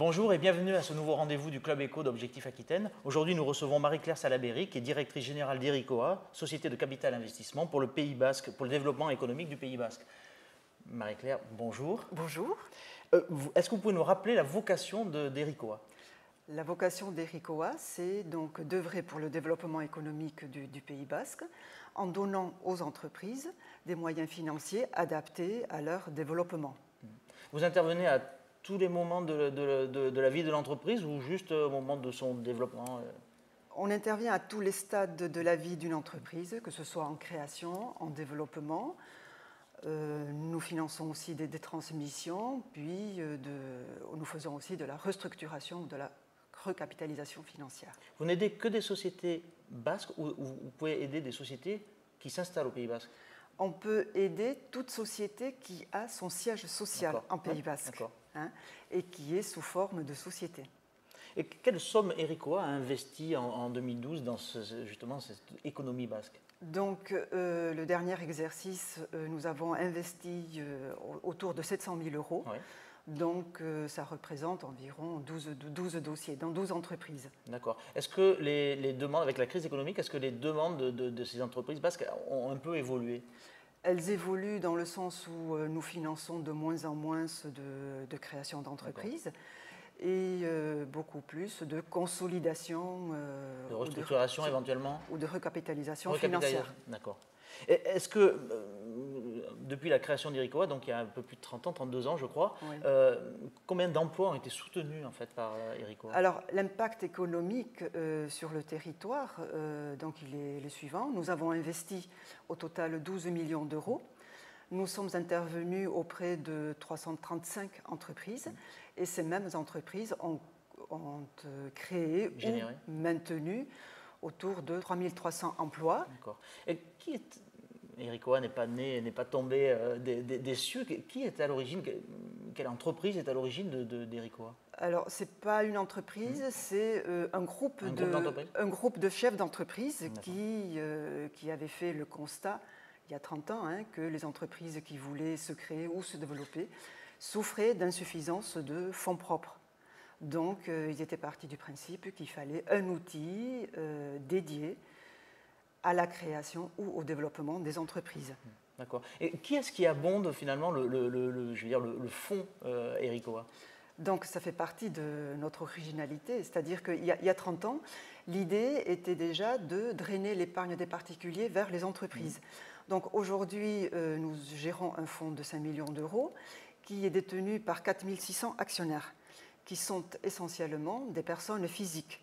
Bonjour et bienvenue à ce nouveau rendez-vous du Club Éco d'Objectif Aquitaine. Aujourd'hui, nous recevons Marie-Claire Salaberry, qui est directrice générale d'Ericoa, société de capital investissement pour le Pays Basque, pour le développement économique du Pays Basque. Marie-Claire, bonjour. Bonjour. Est-ce que vous pouvez nous rappeler la vocation d'Ericoa? La vocation d'Ericoa, c'est donc d'œuvrer pour le développement économique du Pays Basque en donnant aux entreprises des moyens financiers adaptés à leur développement. Vous intervenez à tous les moments de la vie de l'entreprise ou juste au moment de son développement? On intervient à tous les stades de la vie d'une entreprise, que ce soit en création, en développement. Nous finançons aussi des transmissions, puis nous faisons aussi de la restructuration, de la recapitalisation financière. Vous n'aidez que des sociétés basques ou vous pouvez aider des sociétés qui s'installent au Pays Basque? On peut aider toute société qui a son siège social en Pays Basque, et qui est sous forme de société. Et quelle somme Ericoa a investi en 2012 dans justement cette économie basque? Donc, le dernier exercice, nous avons investi autour de 700 000 euros. Oui. Donc, ça représente environ 12 dossiers dans 12 entreprises. D'accord. Est-ce que les demandes, avec la crise économique, est-ce que les demandes de ces entreprises basques ont un peu évolué? Elles évoluent dans le sens où nous finançons de moins en moins de création d'entreprises et beaucoup plus de consolidation. De restructuration éventuellement? Ou de recapitalisation financière. D'accord. Est-ce que, depuis la création d'Ericoa, donc il y a un peu plus de 30 ans, 32 ans je crois, Oui. Combien d'emplois ont été soutenus en fait par Ericoa? Alors l'impact économique sur le territoire, donc il est le suivant. Nous avons investi au total 12 millions d'euros. Nous sommes intervenus auprès de 335 entreprises et ces mêmes entreprises ont créé ou maintenu autour de 3300 emplois. D'accord. Et Ericoa n'est pas né, n'est pas tombé des cieux. Qui est à l'origine, quelle entreprise est à l'origine d'Ericoa? Alors, ce n'est pas une entreprise, c'est un groupe de chefs d'entreprise qui avaient fait le constat, il y a 30 ans, que les entreprises qui voulaient se créer ou se développer souffraient d'insuffisance de fonds propres. Donc, ils étaient partis du principe qu'il fallait un outil dédié à la création ou au développement des entreprises. D'accord. Et qui est-ce qui abonde finalement le fonds Ericoa? Donc, ça fait partie de notre originalité, c'est-à-dire qu'il y a 30 ans, l'idée était déjà de drainer l'épargne des particuliers vers les entreprises. Donc, aujourd'hui, nous gérons un fonds de 5 millions d'euros qui est détenu par 4 600 actionnaires, qui sont essentiellement des personnes physiques.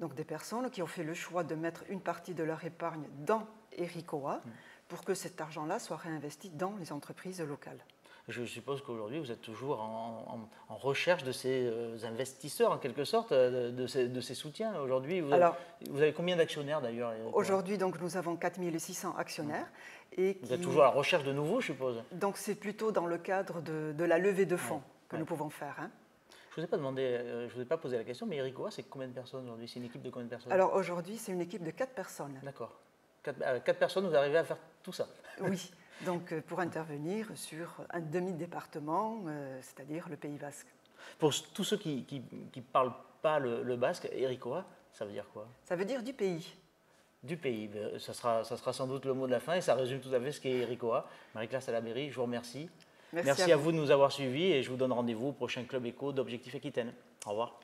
Donc des personnes qui ont fait le choix de mettre une partie de leur épargne dans Ericoa pour que cet argent-là soit réinvesti dans les entreprises locales. Je suppose qu'aujourd'hui, vous êtes toujours en recherche de ces investisseurs, en quelque sorte, de ces soutiens. Aujourd'hui, vous avez combien d'actionnaires d'ailleurs? Aujourd'hui, donc, nous avons 4 600 actionnaires. Et vous êtes toujours à la recherche de nouveaux, je suppose? Donc c'est plutôt dans le cadre de la levée de fonds que nous pouvons faire. Je ne vous ai pas demandé, je vous ai pas posé la question, mais Ericoa, c'est combien de personnes aujourd'hui? C'est une équipe de combien de personnes? Alors aujourd'hui, c'est une équipe de 4 personnes. D'accord. 4 personnes, vous arrivez à faire tout ça? Oui, donc pour intervenir sur un demi-département, c'est-à-dire le Pays Basque. Pour tous ceux qui ne parlent pas le basque, Ericoa, ça veut dire quoi? Ça veut dire du pays. Du pays, ça sera sans doute le mot de la fin et ça résume tout à fait ce qu'est Ericoa. Marie-Claire Salaberry, je vous remercie. Merci à vous de nous avoir suivis et je vous donne rendez-vous au prochain Club Éco d'Objectif Aquitaine. Au revoir.